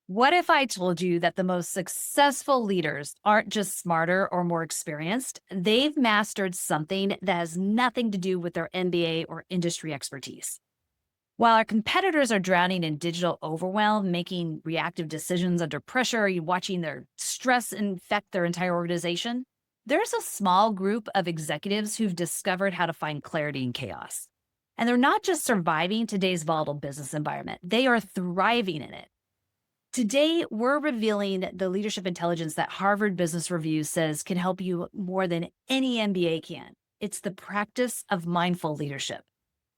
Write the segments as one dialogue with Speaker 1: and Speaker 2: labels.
Speaker 1: What if I told you that the most successful leaders aren't just smarter or more experienced? They've mastered something that has nothing to do with their MBA or industry expertise. While our competitors are drowning in digital overwhelm, making reactive decisions under pressure, you watching their stress infect their entire organization, there's a small group of executives who've discovered how to find clarity in chaos. And they're not just surviving today's volatile business environment, they are thriving in it. Today, we're revealing the leadership intelligence that Harvard Business Review says can help you more than any MBA can. It's the practice of mindful leadership.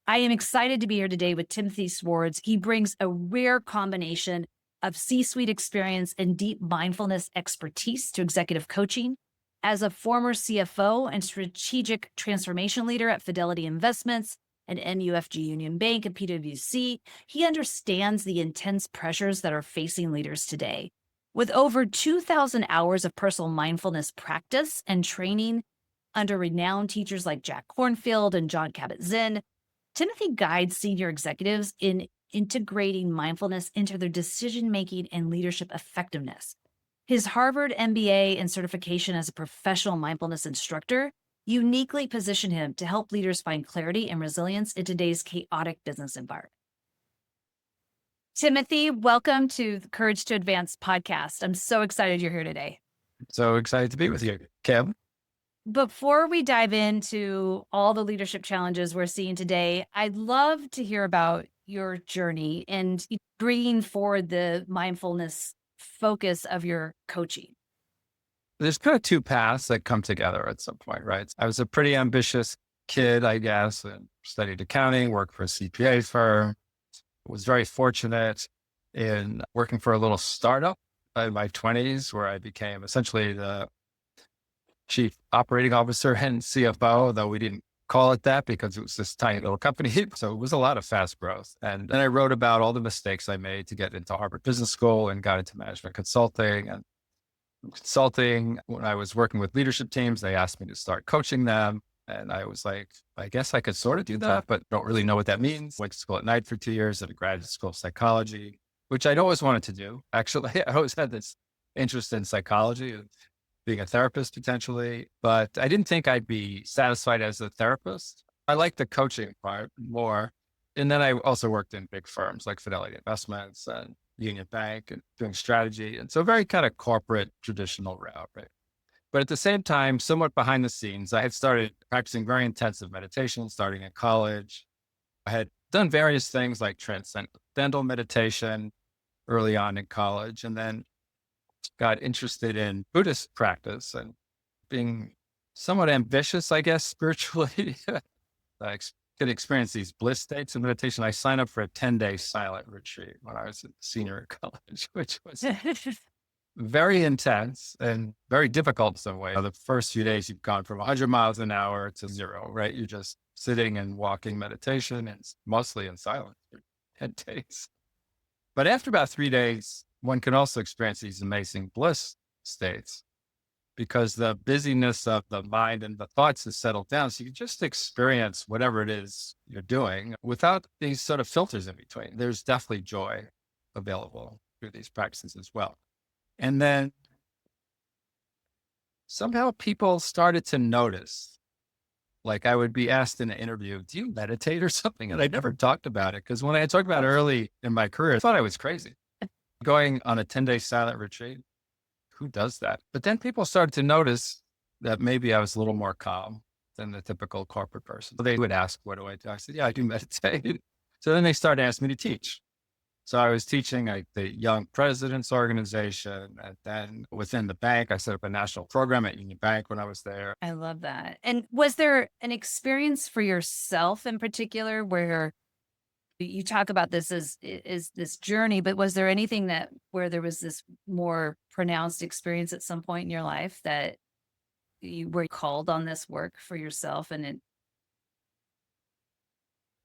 Speaker 1: I am excited to be here today with Timothy Swartz. He brings a rare combination of C-suite experience and deep mindfulness expertise to executive coaching. As a former CFO and strategic transformation leader at Fidelity Investments, and MUFG Union Bank and PwC, he understands the intense pressures that are facing leaders today. With over 2,000 hours of personal mindfulness practice and training under renowned teachers like Jack Kornfield and John Kabat-Zinn, Timothy guides senior executives in integrating mindfulness into their decision-making and leadership effectiveness. His Harvard MBA and certification as a professional mindfulness instructor uniquely position him to help leaders find clarity and resilience in today's chaotic business environment. Timothy, welcome to the Courage to Advance podcast. I'm so excited you're here today.
Speaker 2: So excited to be with you, Kim.
Speaker 1: Before we dive into all the leadership challenges we're seeing today, I'd love to hear about your journey and bringing forward the mindfulness focus of your coaching.
Speaker 2: There's kind of two paths that come together at some point, right? I was a pretty ambitious kid, I guess, and studied accounting, worked for a CPA firm, was very fortunate in working for a little startup in my 20s where I became essentially the chief operating officer and CFO, though we didn't call it that because it was this tiny little company. So it was a lot of fast growth. And then I wrote about all the mistakes I made to get into Harvard Business School and got into management consulting. And consulting, when I was working with leadership teams, they asked me to start coaching them. And I was like, I guess I could sort of do that, but don't really know what that means. Went to school at night for 2 years at a graduate school of psychology, which I'd always wanted to do. Actually, I always had this interest in psychology and being a therapist potentially, but I didn't think I'd be satisfied as a therapist. I liked the coaching part more. And then I also worked in big firms like Fidelity Investments and Union Bank and doing strategy. And so very kind of corporate traditional route, right? But at the same time, somewhat behind the scenes, I had started practicing very intensive meditation starting in college. I had done various things like transcendental meditation early on in college, and then got interested in Buddhist practice and being somewhat ambitious, I guess, spiritually. I could experience these bliss states of meditation. I signed up for a 10-day silent retreat when I was a senior in college, which was very intense and very difficult in some way. The first few days, you've gone from 100 miles an hour to zero, right? You're just sitting and walking meditation and mostly in silence for 10 days. But after about 3 days, one can also experience these amazing bliss states because the busyness of the mind and the thoughts has settled down. So you just experience whatever it is you're doing without these sort of filters in between. There's definitely joy available through these practices as well. And then somehow people started to notice, like I would be asked in an interview, do you meditate or something? And I never talked about it because when I talked about it early in my career, I thought I was crazy. Going on a 10-day silent retreat, who does that? But then people started to notice that maybe I was a little more calm than the typical corporate person. So they would ask, what do I do? I said, yeah, I do meditate. So then they started asking me to teach. So I was teaching at the Young Presidents Organization. And then within the bank, I set up a national program at Union Bank when I was there.
Speaker 1: I love that. And was there an experience for yourself in particular where you talk about this as this journey, but was there anything that where there was this more pronounced experience at some point in your life that you were called on this work for yourself? And it,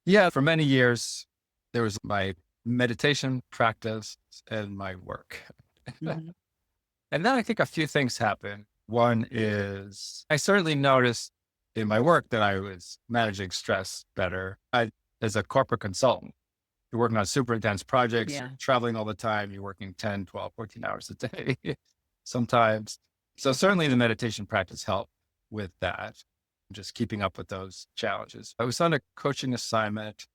Speaker 2: Yeah, for many years, there was my meditation practice and my work.
Speaker 1: Mhm.
Speaker 2: And then I think a few things happened. One is I certainly noticed in my work that I was managing stress better. As a corporate consultant, You're working on super intense projects, you're
Speaker 1: Yeah.
Speaker 2: traveling all the time, you're working 10, 12, 14 hours a day sometimes. So certainly the meditation practice helped with that, just keeping up with those challenges. I was on a coaching assignment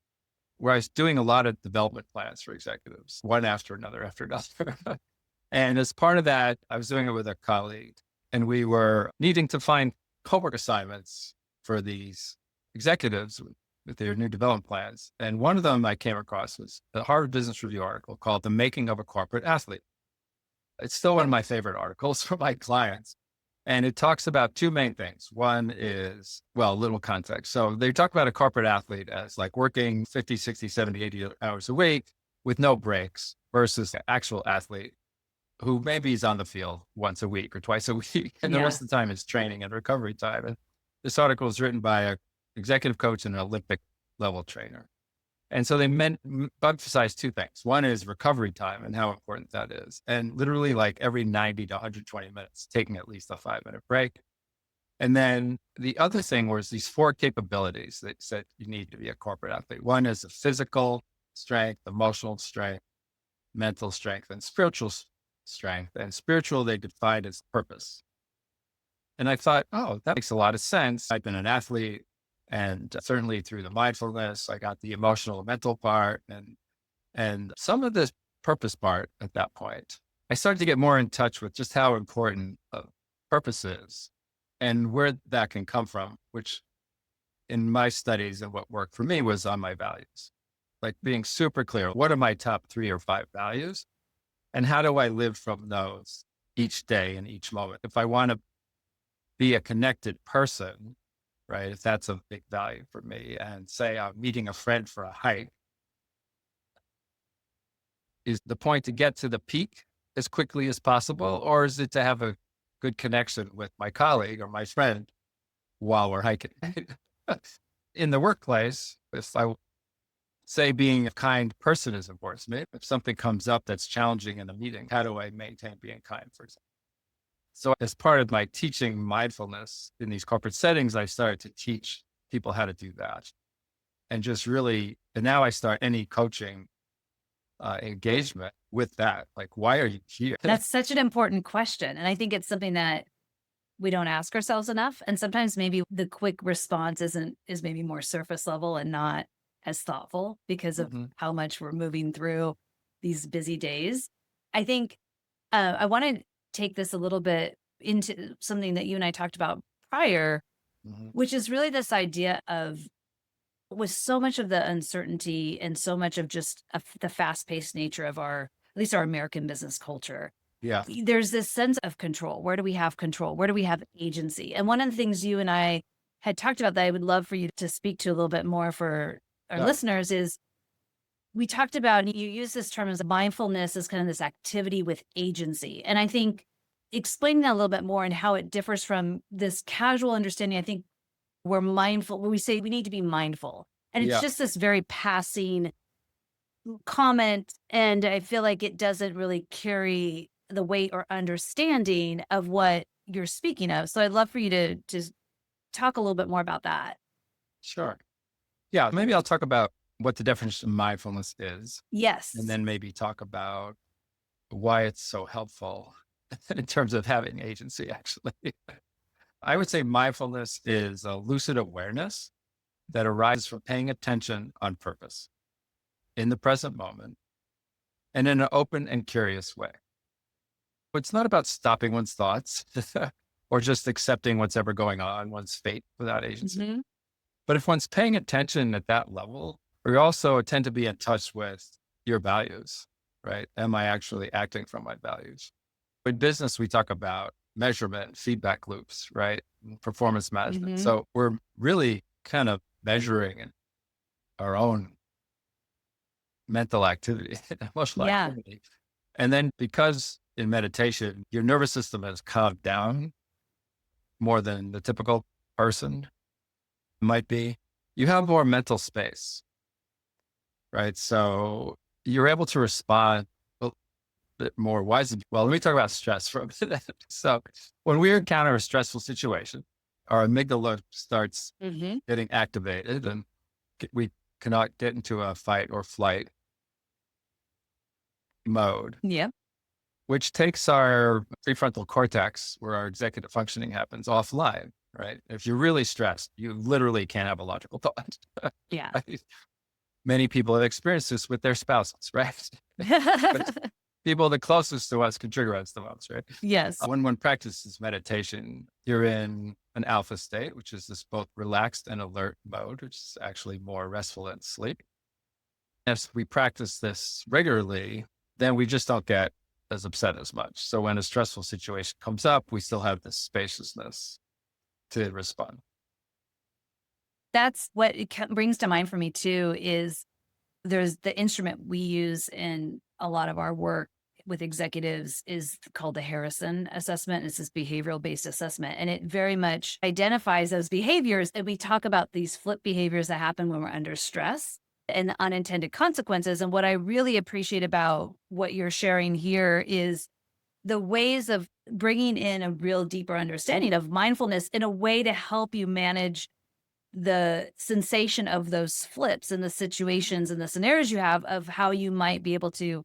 Speaker 2: where I was doing a lot of development plans for executives, one after another after another. And as part of that, I was doing it with a colleague, and we were needing to find homework assignments for these executives with their new development plans. And one of them I came across was a Harvard Business Review article called The Making of a Corporate Athlete. It's still one of my favorite articles for my clients. And it talks about two main things. One is, well, a little context. So they talk about a corporate athlete as like working 50, 60, 70, 80 hours a week with no breaks versus an actual athlete who maybe is on the field once a week or twice a week. And the
Speaker 1: Yeah.
Speaker 2: rest of the time is training and recovery time. And this article is written by an executive coach and an Olympic level trainer. And so they emphasize two things. One is recovery time and how important that is. And literally like every 90 to 120 minutes, taking at least a 5-minute break. And then the other thing was these 4 capabilities that said you need to be a corporate athlete. One is the physical strength, emotional strength, mental strength, and spiritual strength. And spiritual, they defined as purpose. And I thought, oh, that makes a lot of sense. I've been an athlete. And certainly through the mindfulness, I got the emotional and mental part and some of the purpose part at that point. I started to get more in touch with just how important purpose is and where that can come from, which in my studies and what worked for me was on my values, like being super clear. What are my top 3 or 5 values? And how do I live from those each day and each moment? If I want to be a connected person, right? If that's a big value for me, and say I'm meeting a friend for a hike, is the point to get to the peak as quickly as possible? Or is it to have a good connection with my colleague or my friend while we're hiking? In the workplace, if I say being a kind person is important to me, if something comes up that's challenging in a meeting, how do I maintain being kind, for example? So as part of my teaching mindfulness in these corporate settings, I started to teach people how to do that. And just really, and now I start any coaching engagement with that. Like, why are you here?
Speaker 1: That's such an important question. And I think it's something that we don't ask ourselves enough. And sometimes maybe the quick response is maybe more surface level and not as thoughtful because of
Speaker 2: Mhm,
Speaker 1: how much we're moving through these busy days. I think I want to take this a little bit into something that you and I talked about prior,
Speaker 2: mhm.
Speaker 1: which is really this idea of with so much of the uncertainty and so much of just the fast paced nature of at least our American business culture,
Speaker 2: Yeah,
Speaker 1: there's this sense of control. Where do we have control? Where do we have agency? And one of the things you and I had talked about that I would love for you to speak to a little bit more for our
Speaker 2: yeah,
Speaker 1: listeners is we talked about, you use this term as mindfulness as kind of this activity with agency. And I think explaining that a little bit more and how it differs from this casual understanding, I think we're mindful when we say we need to be mindful. And it's
Speaker 2: yeah,
Speaker 1: just this very passing comment. And I feel like it doesn't really carry the weight or understanding of what you're speaking of. So I'd love for you to just talk a little bit more about that.
Speaker 2: sure. Yeah, maybe I'll talk about what the definition of mindfulness is, and
Speaker 1: Yes.
Speaker 2: then maybe talk about why it's so helpful in terms of having agency, actually. I would say mindfulness is a lucid awareness that arises from paying attention on purpose in the present moment and in an open and curious way. It's not about stopping one's thoughts or just accepting what's ever going on, one's fate without agency.
Speaker 1: Hmm.
Speaker 2: But if one's paying attention at that level, we also tend to be in touch with your values, right? Am I actually acting from my values? In business, we talk about measurement, feedback loops, right? And performance management.
Speaker 1: Hmm.
Speaker 2: So we're really kind of measuring our own mental activity, emotional
Speaker 1: Yeah.
Speaker 2: activity. And then because in meditation, your nervous system has calmed down more than the typical person might be, you have more mental space, right? So you're able to respond a bit more wisely. Well, let me talk about stress for a minute. So when we encounter a stressful situation, our amygdala starts
Speaker 1: Hmm.
Speaker 2: getting activated and we cannot get into a fight or flight. mode,
Speaker 1: Yeah.
Speaker 2: which takes our prefrontal cortex, where our executive functioning happens, offline, right? If you're really stressed, you literally can't have a logical thought.
Speaker 1: Yeah.
Speaker 2: Right? Many people have experienced this with their spouses, right? But people the closest to us can trigger us the most, right?
Speaker 1: Yes.
Speaker 2: When one practices meditation, you're in an alpha state, which is this both relaxed and alert mode, which is actually more restful than sleep. As we practice this regularly, then we just don't get as upset as much. So when a stressful situation comes up, we still have this spaciousness to respond.
Speaker 1: That's what brings to mind for me too is there's the instrument we use in a lot of our work with executives is called the Harrison assessment. It's this behavioral based assessment, and it very much identifies those behaviors. And we talk about these flip behaviors that happen when we're under stress and the unintended consequences. And what I really appreciate about what you're sharing here is the ways of bringing in a real deeper understanding of mindfulness in a way to help you manage the sensation of those flips and the situations and the scenarios you have of how you might be able to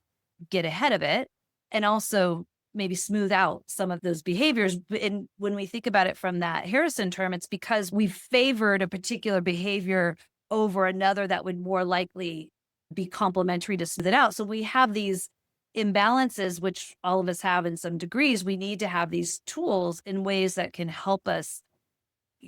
Speaker 1: get ahead of it and also maybe smooth out some of those behaviors. And when we think about it from that Harrison term, it's because we favored a particular behavior over another that would more likely be complementary to smooth it out. So we have these imbalances, which all of us have in some degrees. We need to have these tools in ways that can help us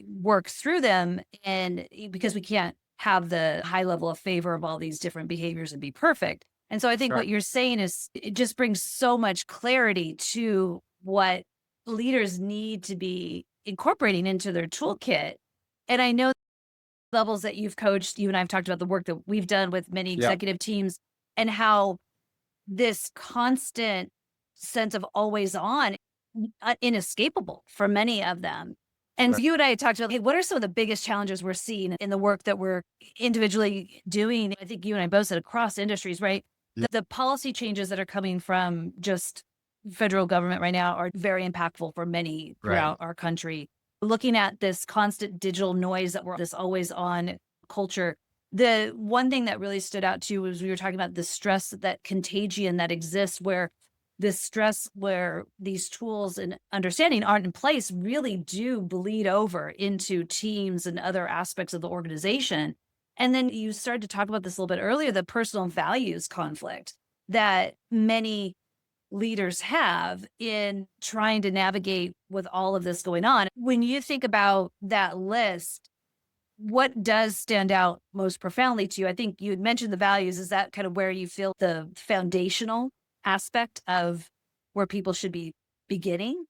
Speaker 1: work through them. And because we can't have the high level of favor of all these different behaviors and be perfect. And so I think
Speaker 2: Sure.
Speaker 1: what you're saying is it just brings so much clarity to what leaders need to be incorporating into their toolkit. And I know levels that you've coached, you and I've talked about the work that we've done with many
Speaker 2: Yeah.
Speaker 1: executive teams and how this constant sense of always on, inescapable for many of them. And
Speaker 2: Right.
Speaker 1: you and I had talked about, hey, what are some of the biggest challenges we're seeing in the work that we're individually doing? I think you and I both said across industries, right?
Speaker 2: Yeah.
Speaker 1: The policy changes that are coming from just federal government right now are very impactful for many
Speaker 2: Right.
Speaker 1: throughout our country. Looking at this constant digital noise that we're this always on culture, the one thing that really stood out too was we were talking about the stress, that contagion that exists where this stress where these tools and understanding aren't in place really do bleed over into teams and other aspects of the organization. And then you started to talk about this a little bit earlier, the personal values conflict that many leaders have in trying to navigate with all of this going on. When you think about that list, what does stand out most profoundly to you? I think you had mentioned the values. Is that kind of where you feel the foundational aspect of where people should be beginning?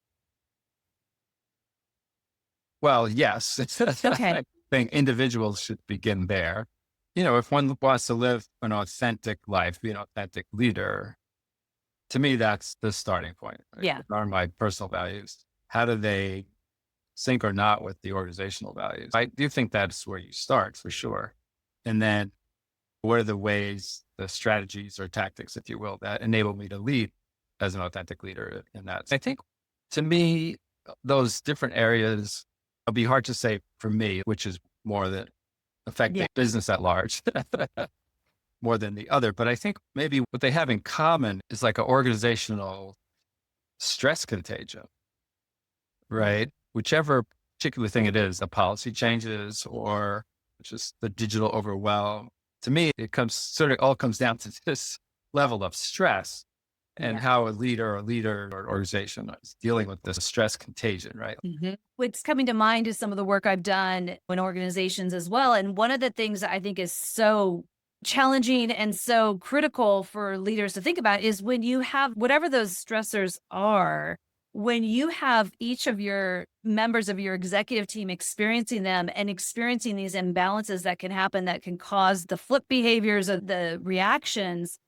Speaker 2: Well, yes.
Speaker 1: Okay.
Speaker 2: I think individuals should begin there. If one wants to live an authentic life, be an authentic leader, to me, that's the starting point. Right?
Speaker 1: Yeah.
Speaker 2: What are my personal values? How do they sync or not with the organizational values? I do think that's where you start for sure. And then what are the ways, the strategies or tactics, if you will, that enable me to lead as an authentic leader in that? I think to me, those different areas, it'll be hard to say for me, which is more than
Speaker 1: Yeah.
Speaker 2: affecting business at large more than the other. But I think maybe what they have in common is like an organizational stress contagion, right? Whichever particular thing it is, the policy changes or just the digital overwhelm. To me, it comes sort of all comes down to this level of stress and
Speaker 1: Yeah.
Speaker 2: how a leader or organization is dealing with this stress contagion, right?
Speaker 1: What's coming to mind is some of the work I've done in organizations as well. And one of the things that I think is so challenging and so critical for leaders to think about is when you have whatever those stressors are, when you have each of your members of your executive team experiencing them and experiencing these imbalances that can happen that can cause the flip behaviors of the reactions,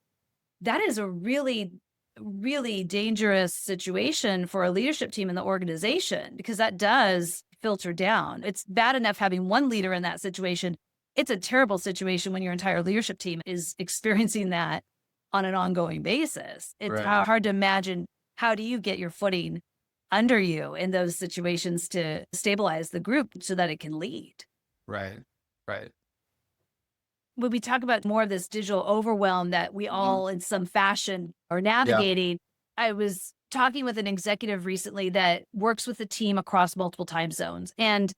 Speaker 1: that is a really, really dangerous situation for a leadership team in the organization because that does filter down. It's bad enough having one leader in that situation. It's a terrible situation when your entire leadership team is experiencing that on an ongoing basis. It's
Speaker 2: Right.
Speaker 1: hard to imagine how do you get your footing under you in those situations to stabilize the group so that it can lead.
Speaker 2: Right. Right.
Speaker 1: when we talk about more of this digital overwhelm that we
Speaker 2: Mhm.
Speaker 1: all in some fashion are
Speaker 2: Yeah.
Speaker 1: navigating, I was talking with an executive recently that works with a team across multiple time zones. And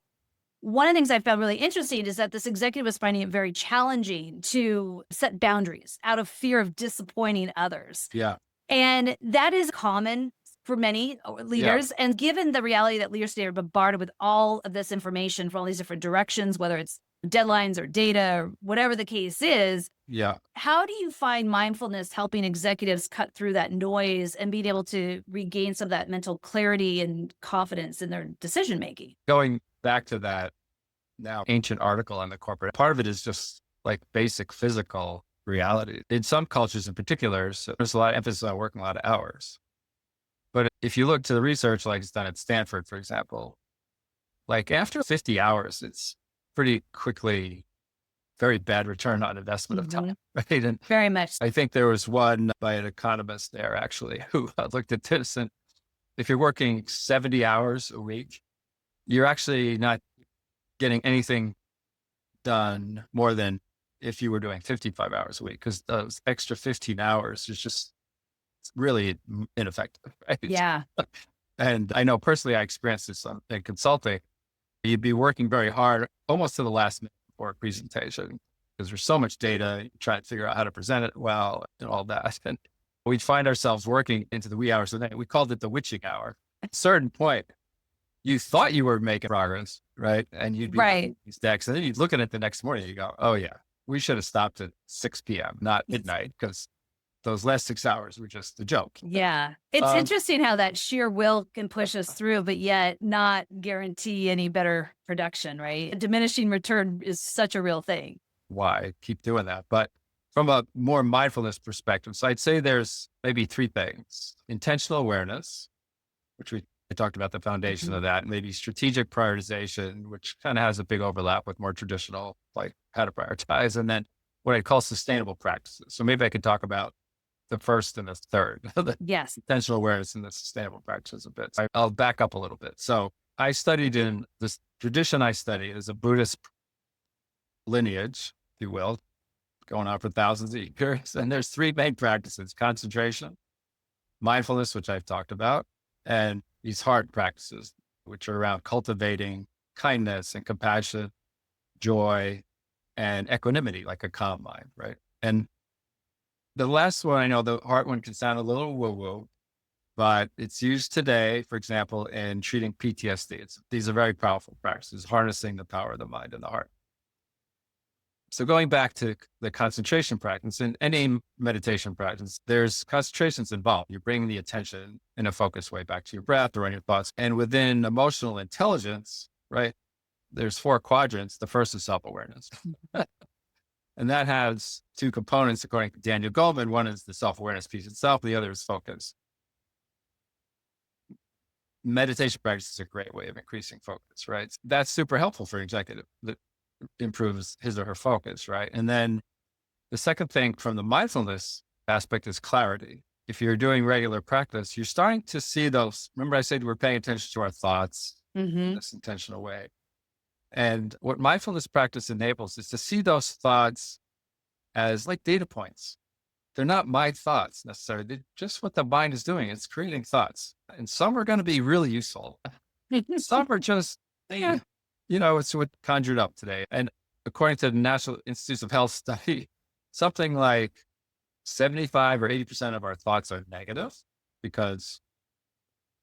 Speaker 1: one of the things I found really interesting is that this executive was finding it very challenging to set boundaries out of fear of disappointing others.
Speaker 2: Yeah.
Speaker 1: And that is common for many
Speaker 2: Yeah.
Speaker 1: leaders. And given the reality that leaders today are bombarded with all of this information from all these different directions, whether it's deadlines or data or whatever the case is,
Speaker 2: Yeah.
Speaker 1: how do you find mindfulness helping executives cut through that noise and being able to regain some of that mental clarity and confidence in their decision making?
Speaker 2: Going back to that now ancient article on the corporate, part of it is just like basic physical reality. In some cultures in particular, so there's a lot of emphasis on working a lot of hours. But if you look to the research, like it's done at Stanford, for example, like after 50 hours, it's pretty quickly very bad return on investment of time,
Speaker 1: Mhm.
Speaker 2: right? And
Speaker 1: Very much.
Speaker 2: I think there was one by an economist there actually who looked at this. And if you're working 70 hours a week, you're actually not getting anything done more than if you were doing 55 hours a week, because those extra 15 hours is just really ineffective, right?
Speaker 1: Yeah.
Speaker 2: And I know personally, I experienced this in consulting. You'd be working very hard almost to the last minute before a presentation because there's so much data, you try to figure out how to present it well and all that. And we'd find ourselves working into the wee hours of the night. We called it the witching hour. At a certain point, you thought you were making progress, right? And you'd be
Speaker 1: Right.
Speaker 2: these decks, and then you'd look at it the next morning, you go, oh yeah, we should have stopped at 6 p.m., not midnight, because those last 6 hours were just a joke.
Speaker 1: Yeah. It's
Speaker 2: Um,
Speaker 1: interesting how that sheer will can push us through, but yet not guarantee any better production, right? A diminishing return is such a real thing.
Speaker 2: why keep doing that? But from a more mindfulness perspective, so I'd say there's maybe three things: intentional awareness, which I talked about the foundation
Speaker 1: Mhm.
Speaker 2: of that, maybe strategic prioritization, which kind of has a big overlap with more traditional, like how to prioritize, and then what I call sustainable practices. So maybe I could talk about the first and the third, the
Speaker 1: Yes.
Speaker 2: intentional awareness and the sustainable practices a bit. I'll back up a little bit. So I studied in this tradition I study is a Buddhist lineage, if you will, going on for thousands of years. And there's three main practices: concentration, mindfulness, which I've talked about, and these heart practices, which are around cultivating kindness and compassion, joy, and equanimity, like a calm mind, right? And the last one, I know the heart one can sound a little woo woo, but it's used today, for example, in treating PTSD. These are very powerful practices, harnessing the power of the mind and the heart. So going back to the concentration practice, in any meditation practice, there's concentrations involved. You're bringing the attention in a focused way back to your breath or on your thoughts. And within emotional intelligence, right, there's four quadrants. The first is self-awareness. And that has two components, according to Daniel Goleman. One is the self-awareness piece itself. The other is focus. Meditation practice is a great way of increasing focus, right? That's super helpful for an executive that improves his or her focus, right? And then the second thing from the mindfulness aspect is clarity. If you're doing regular practice, you're starting to see those. Remember, I said we're paying attention to our thoughts in
Speaker 1: Hmm.
Speaker 2: this intentional way. And what mindfulness practice enables is to see those thoughts as like data points. They're not my thoughts necessarily. They're just what the mind is doing. It's creating thoughts. And some are going to be really useful. Some are just, it's what conjured up today. And according to the National Institutes of Health study, something like 75 or 80% of our thoughts are negative because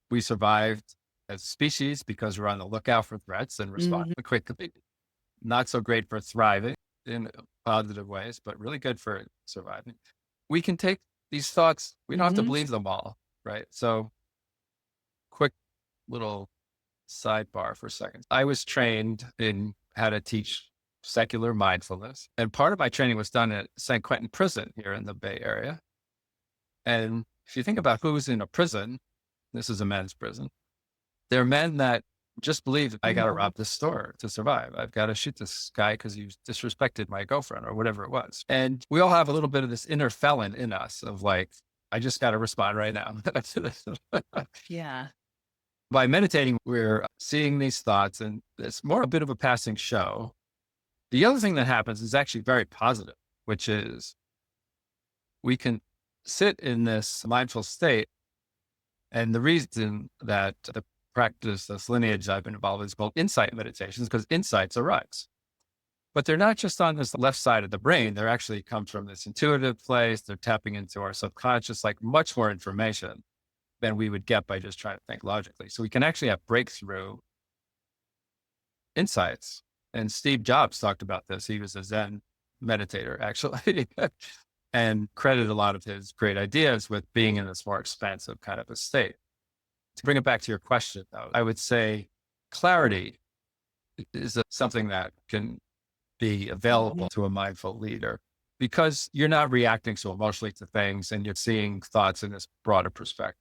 Speaker 2: we survived as a species because we're on the lookout for threats and respond
Speaker 1: Hmm.
Speaker 2: quickly. Not so great for thriving in positive ways, but really good for surviving. We can take these thoughts, we don't have to
Speaker 1: Hmm.
Speaker 2: believe them all, right? So, quick little sidebar for a second. I was trained in how to teach secular mindfulness, and part of my training was done at San Quentin Prison here in the Bay Area. And if you think about who's in a prison, this is a men's prison. They're men that just believe I got to rob this store to survive. I've got to shoot this guy because he disrespected my girlfriend or whatever it was. And we all have a little bit of this inner felon in us of like, I just got to respond right now.
Speaker 1: Yeah.
Speaker 2: By meditating, we're seeing these thoughts, and it's more a bit of a passing show. The other thing that happens is actually very positive, which is we can sit in this mindful state. And the reason that the practice, this lineage I've been involved in is called insight meditations, because insights arise. But they're not just on this left side of the brain. They're actually come from this intuitive place. They're tapping into our subconscious, like much more information than we would get by just trying to think logically. So we can actually have breakthrough insights. And Steve Jobs talked about this. He was a Zen meditator, actually, and credited a lot of his great ideas with being in this more expansive kind of a state. To bring it back to your question, though, I would say clarity is something that can be available to a mindful leader because you're not reacting so emotionally to things and you're seeing thoughts in this broader perspective.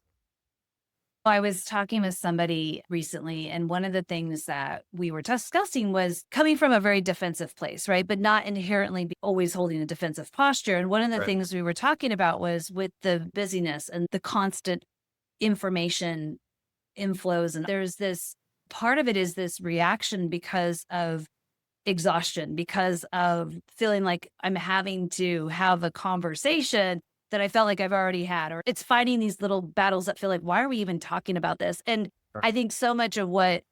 Speaker 1: I was talking with somebody recently, and one of the things that we were discussing was coming from a very defensive place, right? But not inherently always holding a defensive posture. And one of the
Speaker 2: Right.
Speaker 1: things we were talking about was with the busyness and the constant information inflows. And there's this part of it is this reaction because of exhaustion, because of feeling like I'm having to have a conversation that I felt like I've already had, or it's fighting these little battles that feel like, why are we even talking about this? And
Speaker 2: Sure.
Speaker 1: I think so much of what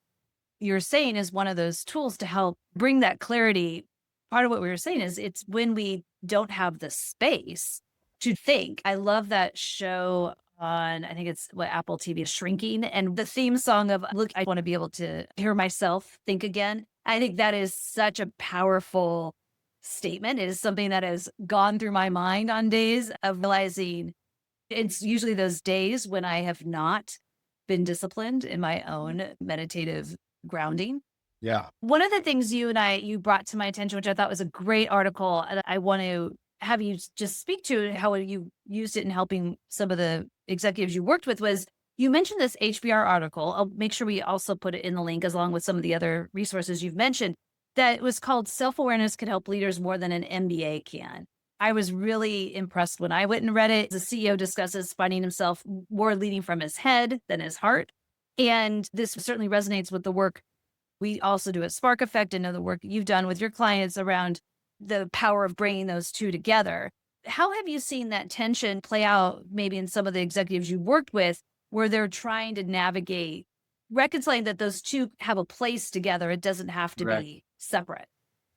Speaker 1: you're saying is one of those tools to help bring that clarity. Part of what we were saying is it's when we don't have the space to think. I love that show on, I think it's what Apple TV is Shrinking, and the theme song of look, I want to be able to hear myself think again. I think that is such a powerful statement. It is something that has gone through my mind on days of realizing it's usually those days when I have not been disciplined in my own meditative grounding.
Speaker 2: Yeah.
Speaker 1: One of the things you brought to my attention, which I thought was a great article, and I want to have you just speak to how you used it in helping some of the executives you worked with, was you mentioned this HBR article. I'll make sure we also put it in the link along with some of the other resources you've mentioned, that was called Self-Awareness Can Help Leaders More Than an MBA Can. I was really impressed when I went and read it. The CEO discusses finding himself more leading from his head than his heart. And this certainly resonates with the work we also do at Spark Effect and know the work you've done with your clients around the power of bringing those two together. How have you seen that tension play out maybe in some of the executives you worked with where they're trying to navigate reconciling that those two have a place together? It doesn't have to
Speaker 2: Right.
Speaker 1: be separate.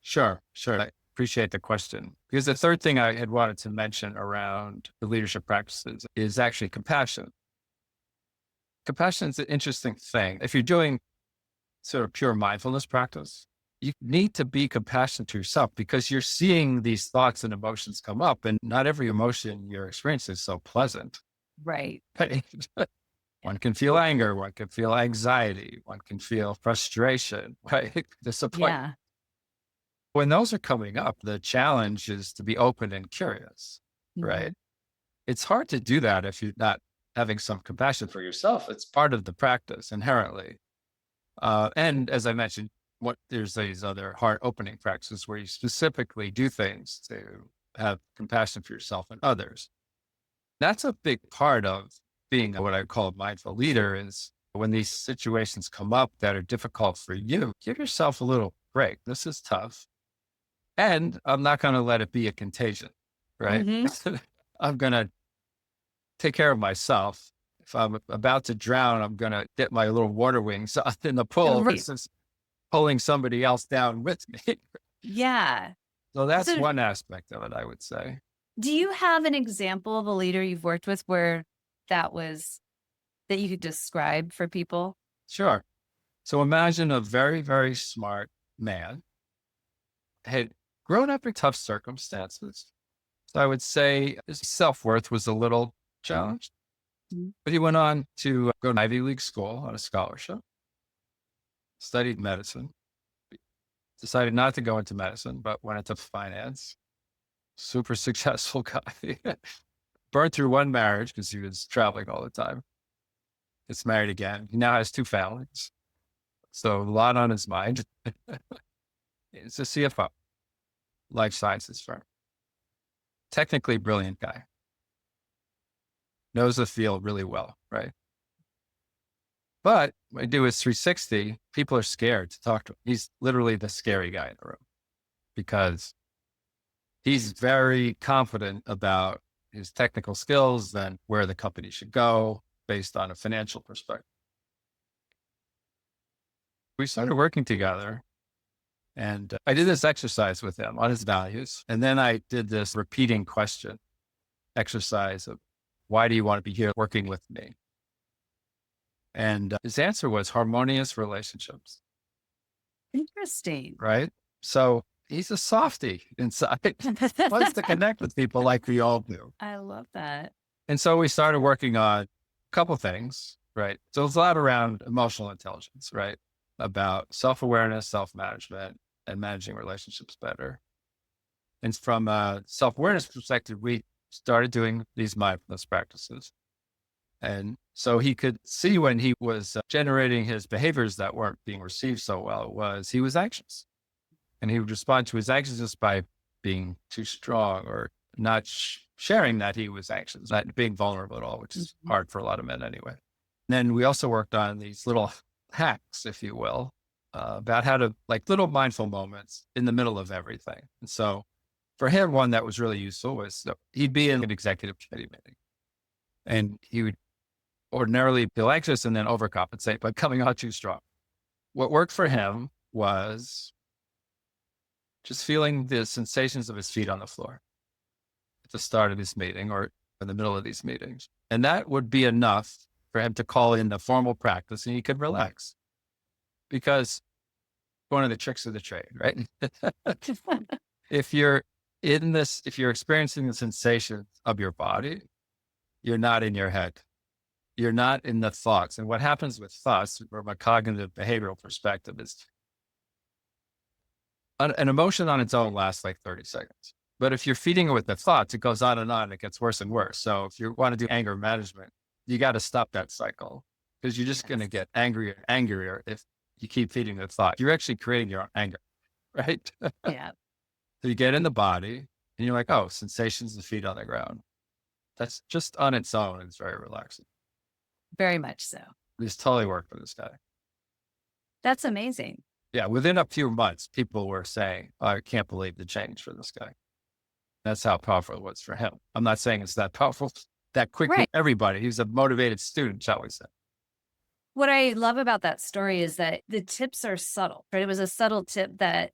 Speaker 2: Sure. Sure. I appreciate the question because the third thing I had wanted to mention around the leadership practices is actually compassion. Compassion is an interesting thing. If you're doing sort of pure mindfulness practice, you need to be compassionate to yourself because you're seeing these thoughts and emotions come up, and not every emotion you're experiencing is so pleasant.
Speaker 1: Right.
Speaker 2: Right? One can feel anger, one can feel anxiety, one can feel frustration, right? Disappointment.
Speaker 1: Yeah.
Speaker 2: When those are coming up, the challenge is to be open and curious, right?
Speaker 1: Mhm.
Speaker 2: It's hard to do that if you're not having some compassion for yourself. It's part of the practice inherently. And as I mentioned, there's these other heart opening practices where you specifically do things to have compassion for yourself and others. That's a big part of being what I call a mindful leader is when these situations come up that are difficult for you, give yourself a little break. This is tough. And I'm not going to let it be a contagion, right?
Speaker 1: Mhm.
Speaker 2: I'm going to take care of myself. If I'm about to drown, I'm going to get my little water wings out in the pool
Speaker 1: Right.
Speaker 2: versus pulling somebody else down with me.
Speaker 1: Yeah.
Speaker 2: So that's
Speaker 1: So
Speaker 2: one aspect of it, I would say.
Speaker 1: do you have an example of a leader you've worked with where that was that you could describe for people?
Speaker 2: Sure. So imagine a very, very smart man had grown up in tough circumstances. So I would say his self worth was a little challenged,
Speaker 1: Mhm.
Speaker 2: but he went on to go to Ivy League school on a scholarship, studied medicine, decided not to go into medicine, but went into finance. Super successful guy. Burned through one marriage because he was traveling all the time. Gets married again. He now has two families. So a lot on his mind. He's a CFO, life sciences firm. Technically brilliant guy. Knows the field really well, right? But when I do his 360, people are scared to talk to him. He's literally the scary guy in the room because he's very confident about his technical skills and where the company should go based on a financial perspective. We started working together, and I did this exercise with him on his values. And then I did this repeating question exercise of, why do you want to be here working with me? And his answer was harmonious relationships,
Speaker 1: Interesting.
Speaker 2: right? So he's a softie inside, wants to connect with people like we all do.
Speaker 1: I love that.
Speaker 2: And so we started working on a couple things, right? So it's a lot around emotional intelligence, right? About self-awareness, self-management, and managing relationships better. And from a self-awareness perspective, we started doing these mindfulness practices. And so he could see when he was generating his behaviors that weren't being received so well was he was anxious. And he would respond to his anxiousness by being too strong or not sharing that he was anxious, not being vulnerable at all, which is hard for a lot of men anyway. And then we also worked on these little hacks, if you will, about how to like little mindful moments in the middle of everything. And so for him, one that was really useful was he'd be in an executive committee meeting and he would ordinarily feel anxious and then overcompensate by coming out too strong. What worked for him was just feeling the sensations of his feet on the floor at the start of his meeting or in the middle of these meetings. And that would be enough for him to call in the formal practice and he could relax. Because one of the tricks of the trade, right? If you're in this, if you're experiencing the sensations of your body, you're not in your head. You're not in the thoughts. And what happens with thoughts from a cognitive behavioral perspective is an emotion on its own lasts like 30 seconds. But if you're feeding it with the thoughts, it goes on and it gets worse and worse. So if you want to do anger management, you got to stop that cycle because you're just going to get angrier and angrier if you keep feeding the thought. You're actually creating your own anger, right?
Speaker 1: Yeah,
Speaker 2: So you get in the body and you're like, oh, sensations of feet on the ground. That's just on its own. It's very relaxing.
Speaker 1: very much so.
Speaker 2: This totally worked for this guy.
Speaker 1: That's amazing.
Speaker 2: Yeah. Within a few months, people were saying, oh, I can't believe the change for this guy. That's how powerful it was for him. I'm not saying it's that powerful that quickly.
Speaker 1: Right.
Speaker 2: Everybody, he was a motivated student, shall we say.
Speaker 1: What I love about that story is that the tips are subtle, right? It was a subtle tip that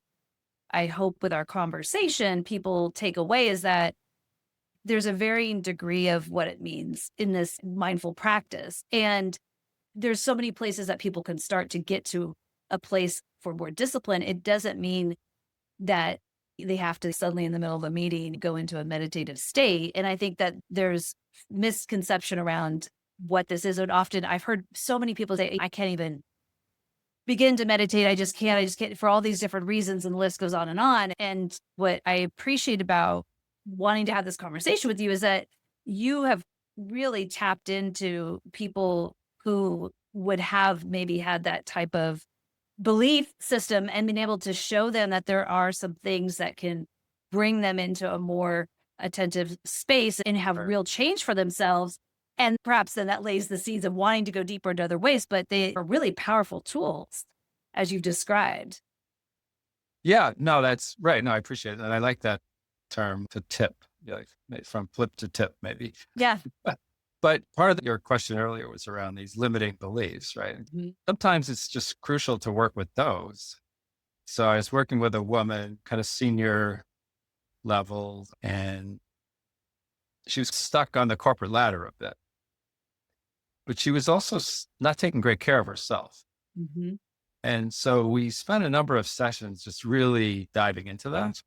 Speaker 1: I hope with our conversation, people take away is that there's a varying degree of what it means in this mindful practice. And there's so many places that people can start to get to a place for more discipline. It doesn't mean that they have to suddenly in the middle of a meeting go into a meditative state. And I think that there's misconception around what this is. And often I've heard so many people say, I can't even begin to meditate. I just can't for all these different reasons. And the list goes on and on. And what I appreciate about wanting to have this conversation with you is that you have really tapped into people who would have maybe had that type of belief system and been able to show them that there are some things that can bring them into a more attentive space and have
Speaker 2: Right.
Speaker 1: real change for themselves. And perhaps then that lays the seeds of wanting to go deeper into other ways, but they are really powerful tools, as you've described.
Speaker 2: Yeah, no, that's right. No, I appreciate it. And I like that term to tip, like from flip to tip, maybe.
Speaker 1: Yeah.
Speaker 2: But part of your question earlier was around these limiting beliefs, right?
Speaker 1: Mhm.
Speaker 2: Sometimes it's just crucial to work with those. So I was working with a woman, kind of senior level, and she was stuck on the corporate ladder a bit, but she was also not taking great care of herself.
Speaker 1: Mhm.
Speaker 2: And so we spent a number of sessions just really diving into that.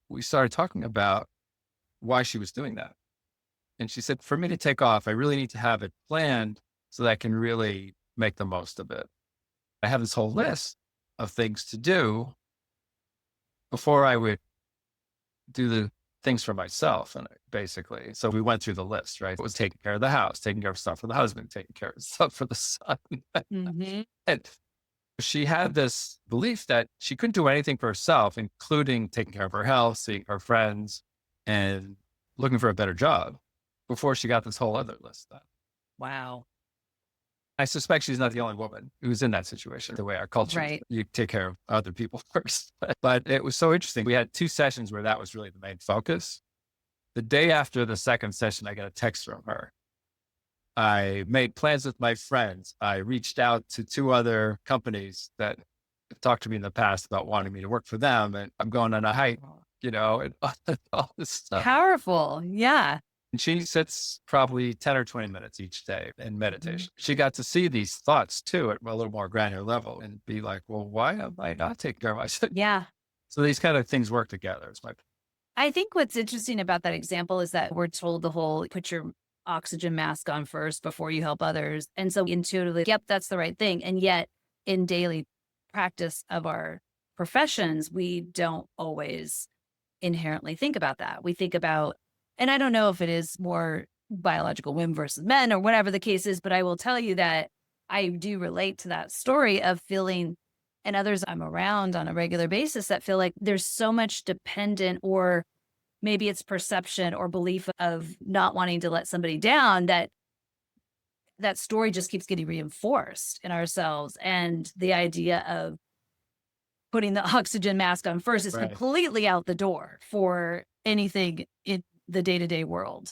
Speaker 2: We started talking about why she was doing that. And she said, for me to take off, I really need to have it planned so that I can really make the most of it. I have this whole list of things to do before I would do the things for myself. And basically, so we went through the list, right? It was taking care of the house, taking care of stuff for the husband, taking care of stuff for the son.
Speaker 1: Mhm.
Speaker 2: And she had this belief that she couldn't do anything for herself, including taking care of her health, seeing her friends, and looking for a better job before she got this whole other list done.
Speaker 1: Wow.
Speaker 2: I suspect she's not the only woman who's in that situation, the way our culture is.
Speaker 1: Right.
Speaker 2: You take care of other people first. But it was so interesting. We had 2 sessions where that was really the main focus. The day after the second session, I got a text from her. I made plans with my friends. I reached out to 2 other companies that have talked to me in the past about wanting me to work for them. And I'm going on a hike, and all this stuff.
Speaker 1: Powerful. Yeah.
Speaker 2: And she sits probably 10 or 20 minutes each day in
Speaker 1: Mhm.
Speaker 2: meditation. She got to see these thoughts too at a little more granular level and be like, well, why am I not taking care of myself?
Speaker 1: Yeah.
Speaker 2: So these kind of things work together. It's my
Speaker 1: I think what's interesting about that example is that we're told the whole put your oxygen mask on first before you help others. And so intuitively, yep, that's the right thing. And yet in daily practice of our professions, we don't always inherently think about that. We think about, and I don't know if it is more biological women versus men or whatever the case is, but I will tell you that I do relate to that story of feeling, and others I'm around on a regular basis that feel like there's so much dependent, or maybe it's perception or belief of not wanting to let somebody down, that that story just keeps getting reinforced in ourselves. And the idea of putting the oxygen mask on first is
Speaker 2: right.
Speaker 1: completely out the door for anything in the day-to-day world.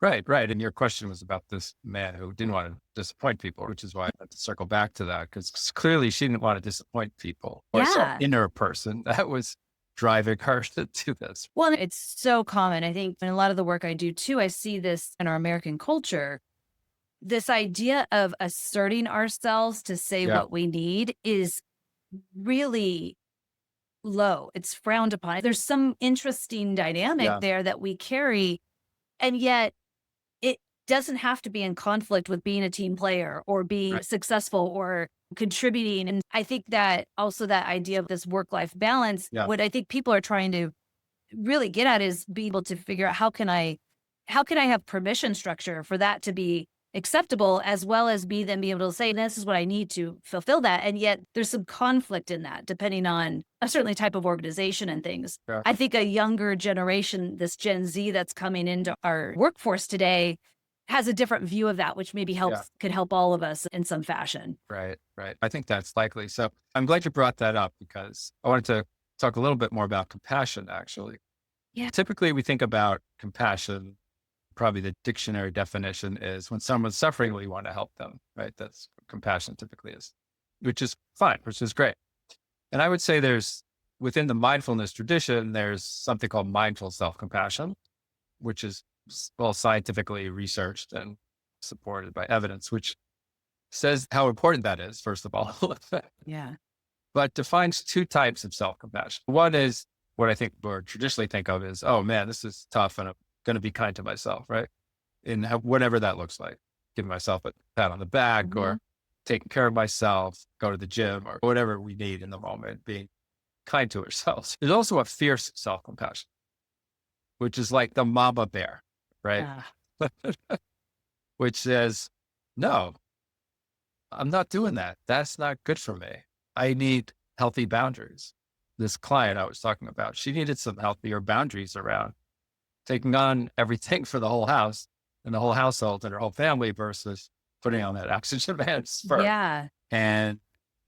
Speaker 2: Right, right. And your question was about this man who didn't want to disappoint people, which is why I had to circle back to that because clearly she didn't want to disappoint people or some
Speaker 1: Yeah.
Speaker 2: inner person that was driving her to do this.
Speaker 1: Well, it's so common. I think in a lot of the work I do too, I see this in our American culture. This idea of asserting ourselves to say
Speaker 2: Yeah,
Speaker 1: what we need is really low. It's frowned upon. There's some interesting dynamic
Speaker 2: yeah,
Speaker 1: there that we carry, and yet it doesn't have to be in conflict with being a team player or being
Speaker 2: right.
Speaker 1: successful or contributing. And I think that also that idea of this work-life balance,
Speaker 2: Yeah,
Speaker 1: what I think people are trying to really get at is be able to figure out how can I have permission structure for that to be acceptable, as well as be able to say, this is what I need to fulfill that. And yet there's some conflict in that, depending on a certain type of organization and things.
Speaker 2: yeah,
Speaker 1: I think a younger generation, this Gen Z that's coming into our workforce today, has a different view of that, which maybe
Speaker 2: yeah.
Speaker 1: could help all of us in some fashion.
Speaker 2: Right, right. I think that's likely. So I'm glad you brought that up because I wanted to talk a little bit more about compassion, actually.
Speaker 1: Yeah.
Speaker 2: Typically, we think about compassion. Probably the dictionary definition is when someone's suffering, we want to help them, right? That's what compassion typically is, which is fine, which is great. And I would say within the mindfulness tradition, there's something called mindful self compassion, which is well scientifically researched and supported by evidence, which says how important that is, first of all,
Speaker 1: Yeah.
Speaker 2: but defines 2 types of self compassion. One is what I think or traditionally think of is, oh man, this is tough and I'm going to be kind to myself, right? In whatever that looks like, giving myself a pat on the back
Speaker 1: Mhm.
Speaker 2: or taking care of myself, go to the gym or whatever we need in the moment, being kind to ourselves. There's also a fierce self compassion, which is like the mama bear, right?
Speaker 1: Ah,
Speaker 2: Which says, no, I'm not doing that. That's not good for me. I need healthy boundaries. This client I was talking about, she needed some healthier boundaries around taking on everything for the whole house and the whole household and her whole family versus putting on that oxygen mask first.
Speaker 1: yeah.
Speaker 2: And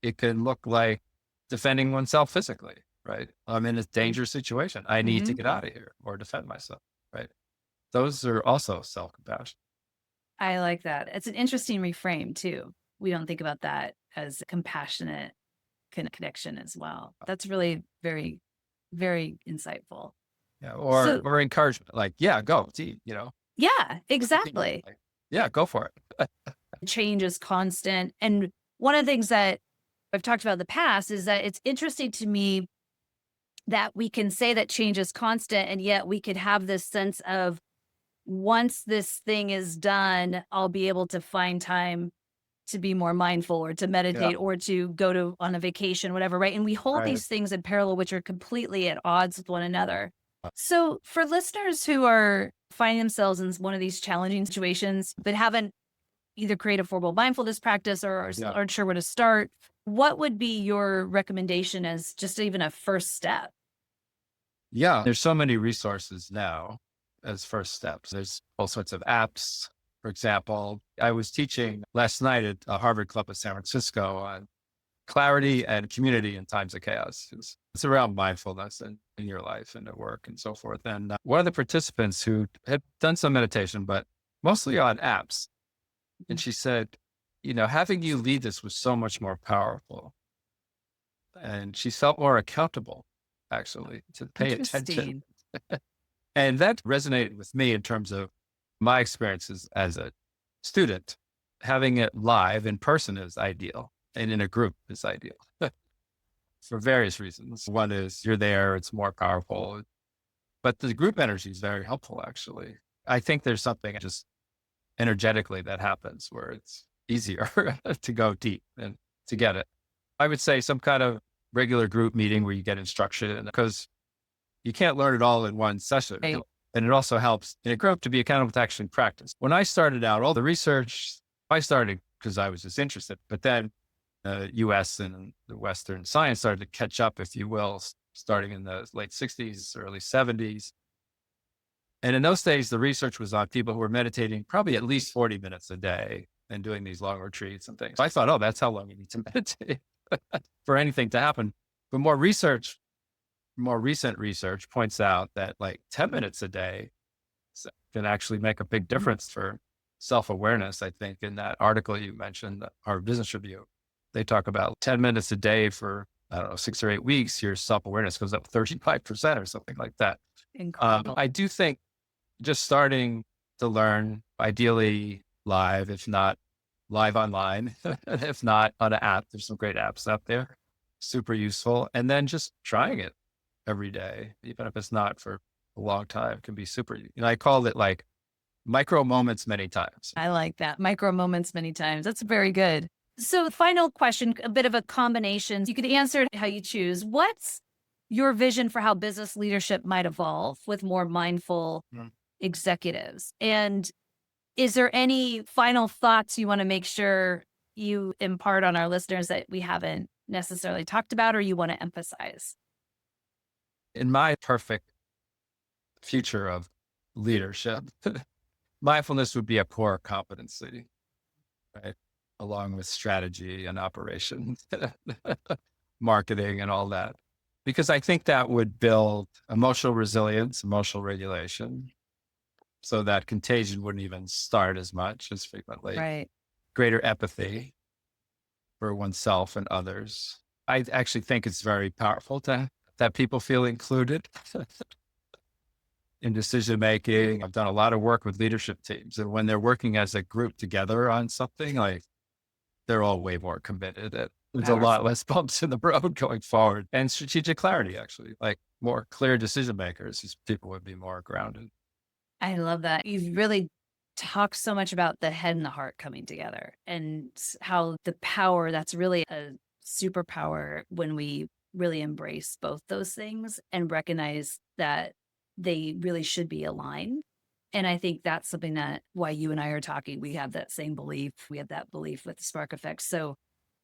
Speaker 2: it can look like defending oneself physically, right? I'm in a dangerous situation. I need to
Speaker 1: Mhm.
Speaker 2: get out of here or defend myself, right? Those are also self compassion.
Speaker 1: I like that. It's an interesting reframe too. We don't think about that as compassionate connection as well. That's really very, very insightful.
Speaker 2: Yeah.
Speaker 1: So
Speaker 2: Or encouragement, like, yeah, go, see,
Speaker 1: yeah,
Speaker 2: everything,
Speaker 1: exactly.
Speaker 2: like, yeah, go for it.
Speaker 1: Change is constant. And one of the things that I've talked about in the past is that it's interesting to me that we can say that change is constant, and yet we could have this sense of once this thing is done, I'll be able to find time to be more mindful or to
Speaker 2: Yeah.
Speaker 1: meditate or to go to on a vacation, whatever, right? And we hold
Speaker 2: Right.
Speaker 1: these things in parallel, which are completely at odds with one another. So for listeners who are finding themselves in one of these challenging situations, but haven't either created a formal mindfulness practice or
Speaker 2: Yeah.
Speaker 1: aren't sure where to start, what would be your recommendation as just even a first step?
Speaker 2: Yeah. There's so many resources now as first steps. There's all sorts of apps For example, I was teaching last night at Harvard Club of San Francisco on clarity and community in times of chaos. It's around mindfulness and in your life and at work and so forth. And one of the participants who had done some meditation, but mostly on apps, and she said, having you lead this was so much more powerful. And she felt more accountable, actually, to pay attention.
Speaker 1: Interesting.
Speaker 2: And that resonated with me in terms of my experiences as a student. Having it live in person is ideal, and in a group is ideal for various reasons. One is you're there, it's more powerful, but the group energy is very helpful, actually. I think there's something just energetically that happens where it's easier to go deep and to get it. I would say some kind of regular group meeting where you get instruction, because you can't learn it all in one session.
Speaker 1: Right.
Speaker 2: And it also helps in a group to be accountable to actually practice. When I started out, all the research, I started because I was just interested, but then US and the Western science started to catch up, if you will, starting in the late 60s, early 70s. And in those days, the research was on people who were meditating probably at least 40 minutes a day and doing these long retreats and things. So I thought, oh, that's how long you need to meditate for anything to happen. But more recent research points out that like 10 minutes a day can actually make a big difference for self-awareness. I think in that article you mentioned, our Business Review, they talk about 10 minutes a day for, I don't know, 6 or 8 weeks, your self-awareness goes up 35% or something like that.
Speaker 1: Incredible.
Speaker 2: I do think just starting to learn, ideally live, if not live online, if not on an app, there's some great apps out there, super useful. And then just trying it every day, even if it's not for a long time, can be super, I call it like micro moments many times.
Speaker 1: I like that. Micro moments many times. That's very good. So final question, a bit of a combination. You could answer it how you choose. What's your vision for how business leadership might evolve with more mindful executives? And is there any final thoughts you want to make sure you impart on our listeners that we haven't necessarily talked about or you want to emphasize?
Speaker 2: In my perfect future of leadership, mindfulness would be a core competency, right? Along with strategy and operations, marketing and all that. Because I think that would build emotional resilience, emotional regulation, so that contagion wouldn't even start as much as frequently.
Speaker 1: Right.
Speaker 2: Greater empathy for oneself and others. I actually think it's very powerful that people feel included in decision making. I've done a lot of work with leadership teams, and when they're working as a group together on something, like they're all way more committed. There's a lot less bumps in the road going forward, and strategic clarity, actually, like more clear decision makers. These people would be more grounded.
Speaker 1: I love that. You've really talked so much about the head and the heart coming together and how the power, that's really a superpower when we really embrace both those things and recognize that they really should be aligned. And I think that's something that why you and I are talking, we have that same belief. We have that belief with the spark effect. So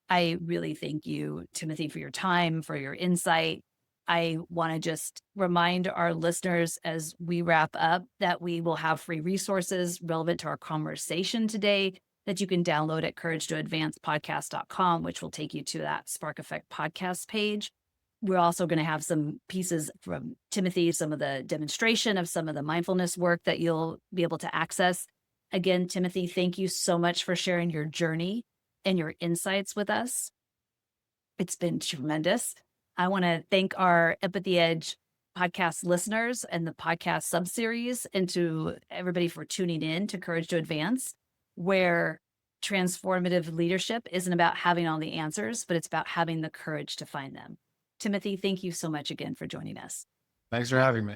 Speaker 1: I really thank you, Timothy, for your time, for your insight. I want to just remind our listeners as we wrap up that we will have free resources relevant to our conversation today that you can download at couragetoadvancepodcast.com, which will take you to that Spark Effect podcast page. We're also going to have some pieces from Timothy, some of the demonstration of some of the mindfulness work that you'll be able to access. Again, Timothy, thank you so much for sharing your journey and your insights with us. It's been tremendous. I want to thank our Empathy Edge podcast listeners and the podcast subseries, and to everybody for tuning in to Courage to Advance, where transformative leadership isn't about having all the answers, but it's about having the courage to find them. Timothy, thank you so much again for joining us.
Speaker 2: Thanks for having me.